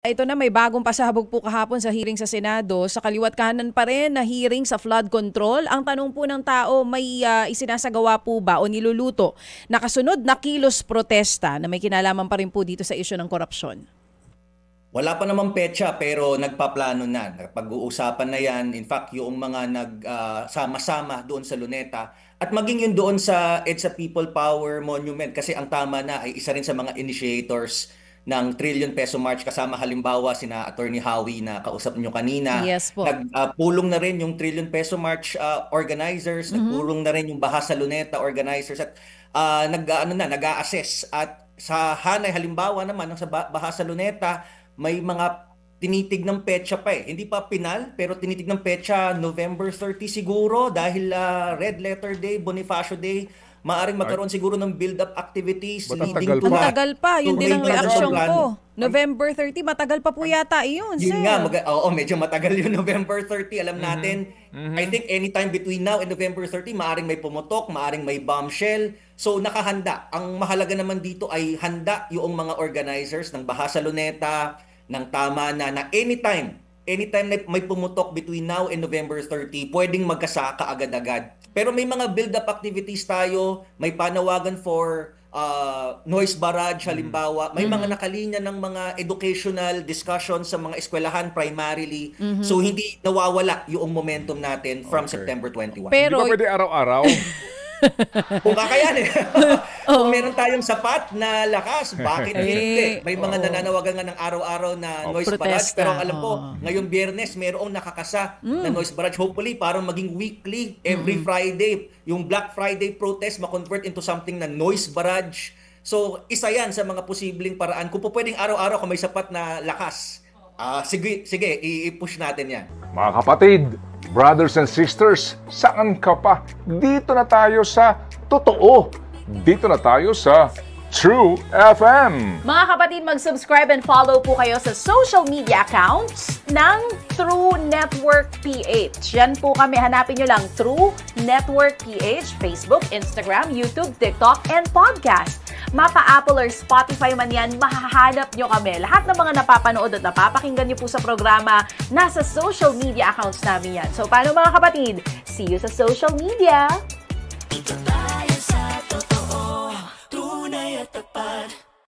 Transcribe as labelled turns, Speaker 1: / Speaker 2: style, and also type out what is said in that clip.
Speaker 1: Ito na, may bagong pasabog po kahapon sa hearing sa Senado. Sa kaliwat kanan pa rin na hearing sa flood control. Ang tanong po ng tao, may isinasagawa po ba o niluluto na kasunod na kilos protesta na may kinalaman pa rin po dito sa isyu ng korupsyon?
Speaker 2: Wala pa namang petsa pero nagpaplano na. Pag-uusapan na yan. In fact, yung mga nagsama-sama doon sa Luneta at maging yun doon sa EDSA People Power Monument kasi ang tama na ay isa rin sa mga initiators ng trillion peso march kasama halimbawa sina Attorney Howie na kausap nyo kanina.
Speaker 1: Yes po.
Speaker 2: Nagpulong na rin yung trillion peso march organizers, nagpulong na rin yung Baha sa Luneta organizers at nag-a-assess at sa Hanay halimbawa naman sa Baha sa Luneta may mga tinitig ng petsa pa eh. Hindi pa pinal pero tinitig ng petsa November 30 siguro dahil Red Letter Day, Bonifacio Day. Maaring magkaroon siguro ng build-up activities leading to that.
Speaker 1: Matagal pa, yun din ang reaksyon ko. November 30, matagal pa po yata yun, sir.
Speaker 2: Yun nga, medyo matagal yun, November 30. Alam natin, I think anytime between now and November 30, maaring may pumutok, maaring may bombshell. So nakahanda. Ang mahalaga naman dito ay handa yung mga organizers ng Baha sa Luneta, ng Tama na anytime na may pumutok between now and November 30, pwedeng magkasaka agad-agad. Pero may mga build-up activities tayo, may panawagan for noise barrage halimbawa, may mga nakalinya ng mga educational discussions sa mga eskwelahan primarily. So hindi nawawala yung momentum natin from September 21.
Speaker 3: Pero hindi ba pwede araw-araw?
Speaker 2: Kung kakayanin. Kung meron tayong sapat na lakas, bakit hindi? May mga nananawagan nga ng araw-araw na noise barrage. Pero alam ko, ngayong Biyernes, mayroong nakakasa na noise barrage. Hopefully, parang maging weekly, every Friday. Yung Black Friday protest, ma-convert into something na noise barrage. So, isa yan sa mga posibleng paraan. Kung po pwedeng araw-araw kung may sapat na lakas, sige, i-push natin yan.
Speaker 3: Mga kapatid, brothers and sisters, saan ka pa? Dito na tayo sa totoo. Dito na tayo sa True FM.
Speaker 4: Mga kapatid, mag-subscribe and follow po kayo sa social media accounts ng True Network PH. Yan po kami. Hanapin nyo lang True Network PH, Facebook, Instagram, YouTube, TikTok, and podcast. Mapa Apple or Spotify man yan, mahahanap nyo kami. Lahat ng mga napapanood at napapakinggan nyo po sa programa, nasa social media accounts namin yan. So, paano mga kapatid? See you sa social media!